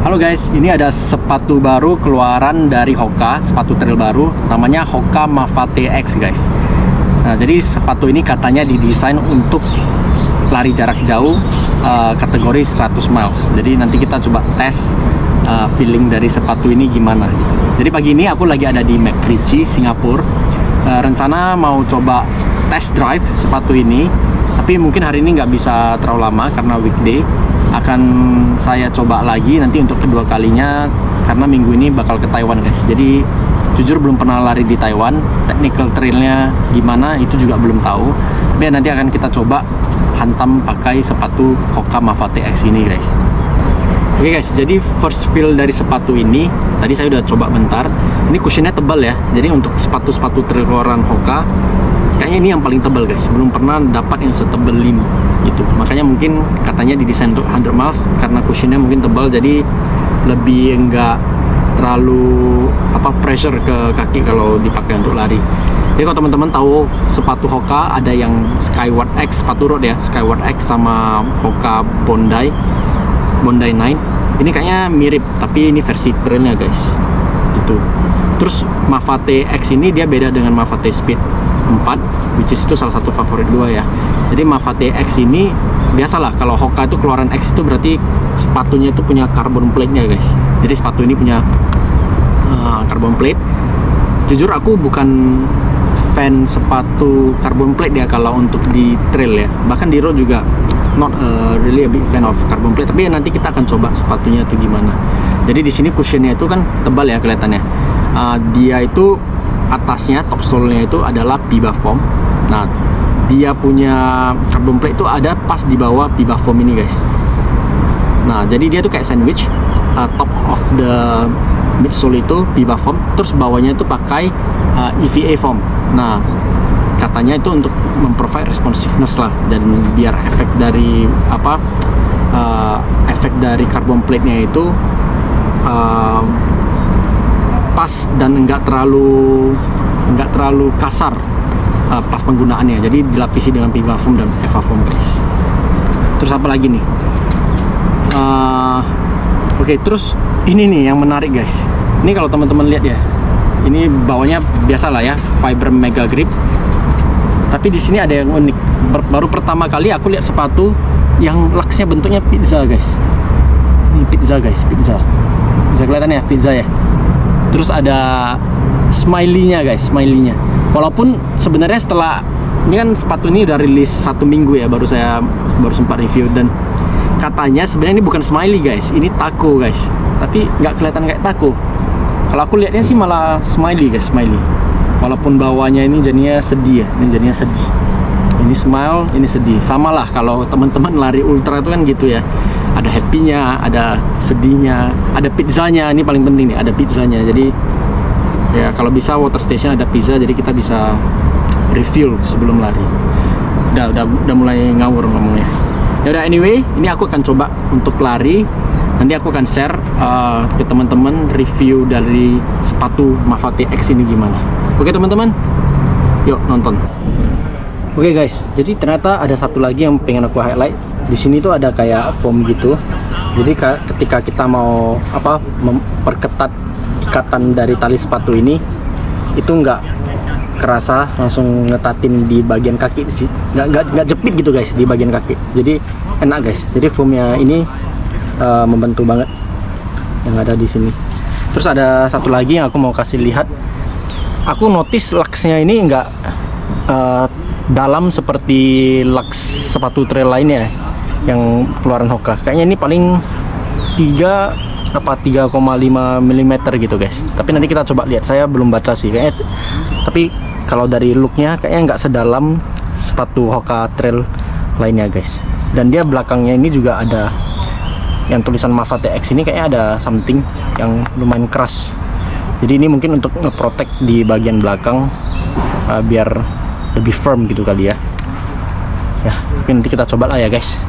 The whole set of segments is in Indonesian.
Halo guys, ini ada sepatu baru keluaran dari Hoka, sepatu trail baru, namanya Hoka Mafate X guys. Nah, jadi sepatu ini katanya didesain untuk lari jarak jauh, kategori 100 miles. Jadi nanti kita coba tes feeling dari sepatu ini gimana gitu. Jadi pagi ini aku lagi ada di McRitchie, Singapura. Rencana mau coba test drive sepatu ini, tapi mungkin hari ini nggak bisa terlalu lama karena weekday. Akan saya coba lagi nanti untuk kedua kalinya karena minggu ini bakal ke Taiwan guys. Jadi jujur belum pernah lari di Taiwan, technical trailnya gimana itu juga belum tahu. Tapi nanti akan kita coba hantam pakai sepatu Hoka Mafate X ini guys. Oke guys, jadi first feel dari sepatu ini tadi saya udah coba bentar. Ini cushionnya tebal ya. Jadi untuk sepatu-sepatu trail keluaran Hoka kayaknya ini yang paling tebal guys. Belum pernah dapat yang setebal ini gitu. Makanya mungkin katanya didesain untuk 100 miles karena cushionnya mungkin tebal, jadi lebih enggak terlalu pressure ke kaki kalau dipakai untuk lari. Jadi kalau teman-teman tahu sepatu Hoka ada yang Skyward X, sepatu road ya, Skyward X sama Hoka Bondi 9. Ini kayaknya mirip, tapi ini versi trailnya guys. Gitu. Terus Mafate X ini dia beda dengan Mafate Speed 4, which is itu salah satu favorit gue ya. Jadi Mafate X ini biasalah kalau Hoka itu keluaran X itu berarti sepatunya itu punya carbon plate-nya guys. Jadi sepatu ini punya carbon plate. Jujur aku bukan fan sepatu carbon plate ya kalau untuk di trail ya. Bahkan di road juga not really a big fan of carbon plate. Tapi ya nanti kita akan coba sepatunya itu gimana. Jadi di sini cushionnya itu kan tebal ya kelihatannya. Dia itu atasnya, top sole-nya itu adalah Piba foam. Nah, dia punya carbon plate itu ada pas di bawah Piba foam ini guys. Nah, jadi dia tuh kayak sandwich. Top of the midsole itu Piba foam, terus bawahnya itu pakai EVA foam. Nah, katanya itu untuk memprovide responsiveness lah, dan biar efek dari efek dari carbon plate-nya itu pas dan enggak terlalu kasar pas penggunaannya. Jadi dilapisi dengan Piba foam dan Eva foam guys. Terus apa lagi nih? Oke, terus ini nih yang menarik guys. Ini kalau teman-teman lihat ya, ini bawahnya biasa lah ya, fiber mega grip. Tapi di sini ada yang unik. Baru pertama kali aku lihat sepatu yang laksnya bentuknya pizza guys. Ini pizza guys, pizza. Bisa kelihatan ya pizza ya. Terus ada smiley-nya guys, smiley-nya. Walaupun sebenarnya setelah ini kan sepatu ini udah rilis 1 minggu ya, baru sempat review, dan katanya sebenarnya ini bukan smiley guys, ini taco guys. Tapi nggak kelihatan kayak taco. Kalau aku lihatnya sih malah smiley guys, smiley. Walaupun bawahnya ini jadinya sedih ya, ini jadinya sedih. Ini smile, ini sedih. Sama lah kalau teman-teman lari ultra itu kan gitu ya. Ada happy-nya, ada sedihnya, ada pizzanya. Ini paling penting nih, ada pizzanya. Jadi ya kalau bisa water station ada pizza, jadi kita bisa refill sebelum lari. Udah mulai ngawur ngomongnya. Ya udah, anyway, ini aku akan coba untuk lari. Nanti aku akan share ke teman-teman review dari sepatu Mafate X ini gimana. Oke teman-teman, yuk nonton. Oke guys, jadi ternyata ada satu lagi yang pengen aku highlight. Di sini tuh ada kayak foam gitu. Jadi ketika kita mau memperketat ikatan dari tali sepatu ini, itu nggak kerasa, langsung ngetatin di bagian kaki sih. Nggak jepit gitu guys di bagian kaki. Jadi enak guys. Jadi foamnya ini membantu banget yang ada di sini. Terus ada satu lagi yang aku mau kasih lihat. Aku notice luxnya ini nggak dalam seperti lux sepatu trail lainnya yang keluaran Hoka. Kayaknya ini paling 3,5 mm gitu guys. Tapi nanti kita coba lihat. Saya belum baca sih kayaknya. Tapi kalau dari looknya kayaknya nggak sedalam sepatu Hoka trail lainnya guys. Dan dia belakangnya ini juga ada yang tulisan Mafate X ini, kayaknya ada something yang lumayan keras. Jadi ini mungkin untuk nge-protect di bagian belakang biar lebih firm gitu kali ya. Ya, tapi nanti kita coba lah ya guys.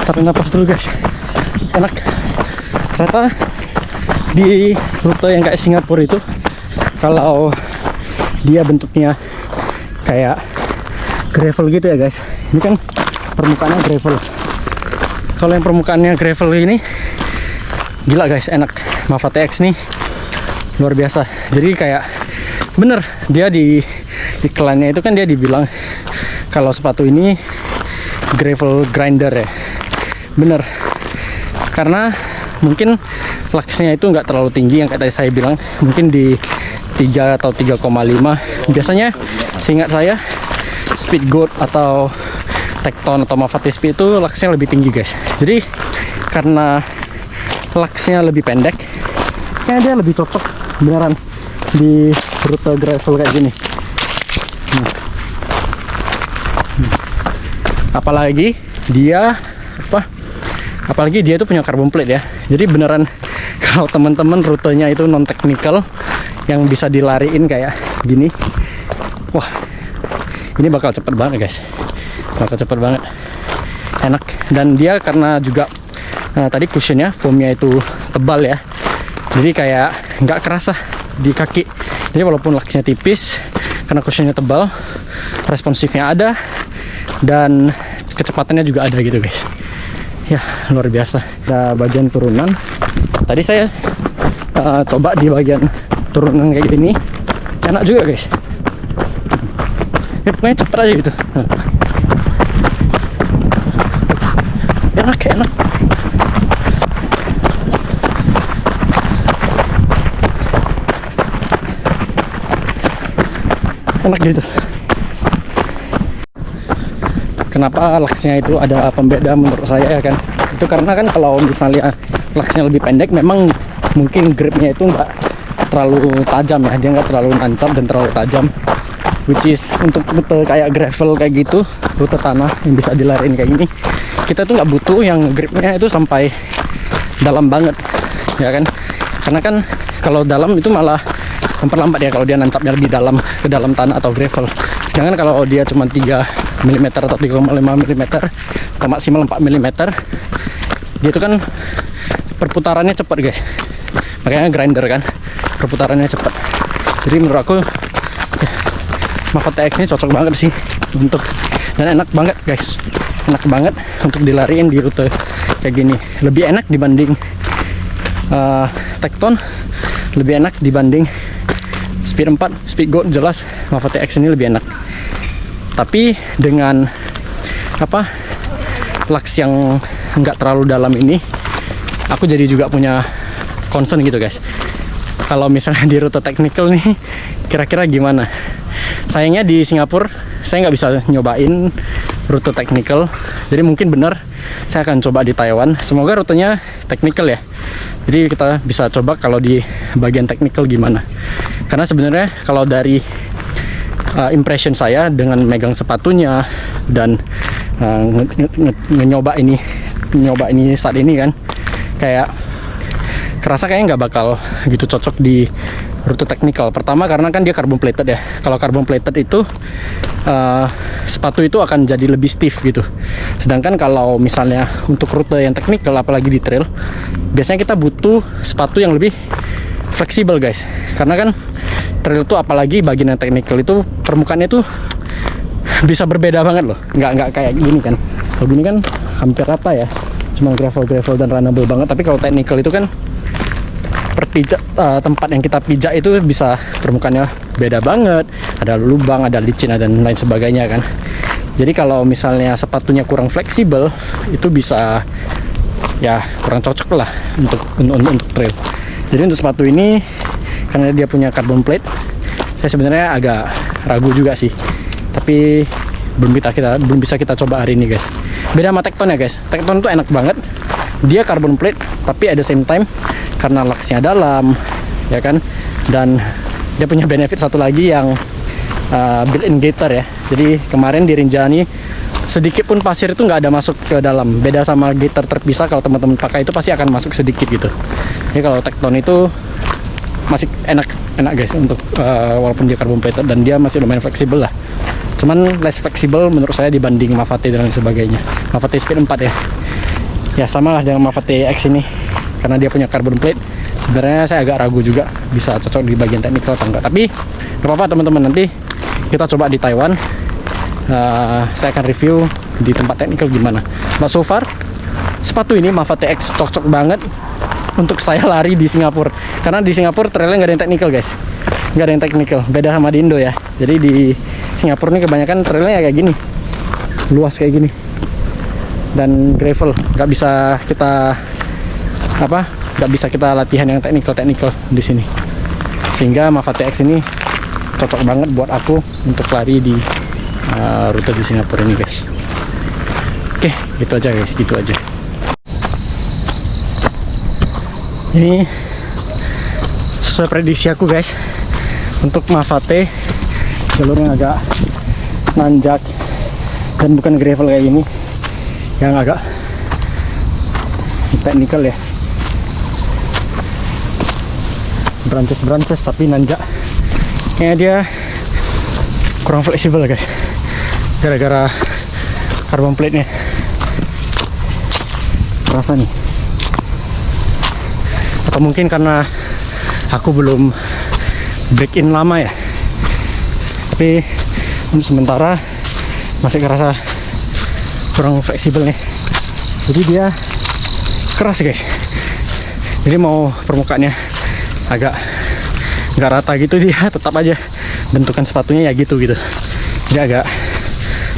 Tarik napas dulu guys. Enak. Ternyata di rute yang kayak Singapura itu, kalau dia bentuknya kayak gravel gitu ya guys, ini kan permukaannya gravel. Kalau yang permukaannya gravel ini gila guys, enak. Mafate X nih luar biasa. Jadi kayak bener, dia di iklannya itu kan dia dibilang kalau sepatu ini gravel grinder ya. Bener, karena mungkin laksnya itu nggak terlalu tinggi yang kayak tadi saya bilang, mungkin di 3 atau 3,5. Biasanya seingat saya Speedgoat atau Tecton atau Mafate Speed itu laksnya lebih tinggi guys. Jadi karena laksnya lebih pendek, kayaknya dia lebih cocok beneran di rute gravel kayak gini. Apalagi dia itu punya carbon plate ya. Jadi beneran kalau teman-teman rutenya itu non technical yang bisa dilariin kayak gini, wah ini bakal cepet banget guys, bakal cepet banget, enak. Dan dia karena juga tadi cushionnya, foamnya itu tebal ya, jadi kayak nggak kerasa di kaki. Jadi walaupun laksnya tipis, karena cushionnya tebal, responsifnya ada dan kecepatannya juga ada gitu guys. Ya luar biasa. Ada bagian turunan, tadi saya coba di bagian turunan kayak gini, enak juga guys ya, pokoknya cepet aja gitu. Enak. Enak gitu. Kenapa laksnya itu ada pembeda menurut saya ya kan? Itu karena kan kalau misalnya laksnya lebih pendek, memang mungkin gripnya itu nggak terlalu tajam ya, dia nggak terlalu nancap dan terlalu tajam. Which is untuk rute kayak gravel kayak gitu, rute tanah yang bisa dilarin kayak gini, kita tuh nggak butuh yang gripnya itu sampai dalam banget ya kan? Karena kan kalau dalam itu malah memperlambat ya, kalau dia nancapnya lebih dalam ke dalam tanah atau gravel. Sedangkan kalau dia cuma 3 mm atau 3,5 mm atau maksimal 4 mm, dia itu kan perputarannya cepat guys, makanya grinder kan, perputarannya cepat. Jadi menurut aku ya, Mafate X ini cocok banget sih untuk, dan enak banget guys, enak banget untuk dilariin di rute kayak gini. Lebih enak dibanding Tecton, lebih enak dibanding Speed 4, Speedgoat. Jelas Mafate X ini lebih enak. Tapi dengan laks yang nggak terlalu dalam ini, aku jadi juga punya concern gitu guys. Kalau misalnya di rute technical nih, kira-kira gimana? Sayangnya di Singapura saya nggak bisa nyobain rute technical, jadi mungkin benar saya akan coba di Taiwan. Semoga rutenya technical ya, jadi kita bisa coba kalau di bagian technical gimana. Karena sebenarnya kalau dari impression saya dengan megang sepatunya dan nyoba ini saat ini kan, kayak kerasa kayaknya nggak bakal gitu cocok di rute technical. Pertama karena kan dia carbon plated ya. Kalau carbon plated itu sepatu itu akan jadi lebih stiff gitu. Sedangkan kalau misalnya untuk rute yang technical, apalagi di trail, biasanya kita butuh sepatu yang lebih fleksibel guys. Karena kan trail itu, apalagi bagian yang technical itu, permukaannya tuh bisa berbeda banget loh. Nggak kayak gini kan. Kalau gini kan hampir rata ya, cuma gravel dan runnable banget. Tapi kalau technical itu kan tempat yang kita pijak itu bisa permukaannya beda banget, ada lubang, ada licin, dan lain sebagainya kan. Jadi kalau misalnya sepatunya kurang fleksibel, itu bisa ya kurang cocok lah untuk trail. Jadi untuk sepatu ini, karena dia punya carbon plate, saya sebenarnya agak ragu juga sih. Tapi belum bisa kita coba hari ini guys. Beda sama Tecton ya guys. Tecton tuh enak banget, dia carbon plate, tapi at the same time karena laksnya dalam ya kan, dan dia punya benefit satu lagi yang built-in gator ya. Jadi kemarin di Rinjani sedikit pun pasir itu nggak ada masuk ke dalam. Beda sama gator terpisah, kalau teman-teman pakai itu pasti akan masuk sedikit gitu. Jadi kalau Tecton itu masih enak guys untuk walaupun dia carbon plated, dan dia masih lumayan fleksibel lah. Cuman less fleksibel menurut saya dibanding Mavate dan lain sebagainya. Mavate Speed 4 ya. Ya sama lah dengan Mavate X ini, karena dia punya carbon plate. Sebenarnya saya agak ragu juga bisa cocok di bagian teknikal atau enggak. Tapi gak apa-apa teman-teman, nanti kita coba di Taiwan. Saya akan review di tempat teknikal gimana. But so far sepatu ini Mavate X cocok banget untuk saya lari di Singapura, karena di Singapura trailnya nggak ada yang teknikal guys, nggak ada yang teknikal, beda sama di Indo ya. Jadi di Singapura ini kebanyakan trailnya kayak gini, luas kayak gini, dan gravel, nggak bisa kita latihan yang teknikal di sini. Sehingga Mavate X ini cocok banget buat aku untuk lari di rute di Singapura ini guys. Oke, gitu aja guys, gitu aja. Ini sesuai prediksi aku guys, untuk Mavate jalurnya agak nanjak dan bukan gravel kayak ini yang agak teknikal ya, branches tapi nanjak. Kayaknya dia kurang fleksibel guys, gara-gara carbon plate nya terasa nih. Atau mungkin karena aku belum break in lama ya, tapi untuk sementara masih kerasa kurang fleksibel nih. Jadi dia keras guys, jadi mau permukaannya agak nggak rata gitu, dia tetap aja bentukan sepatunya ya gitu, jadi agak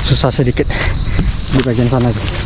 susah sedikit di bagian sana guys.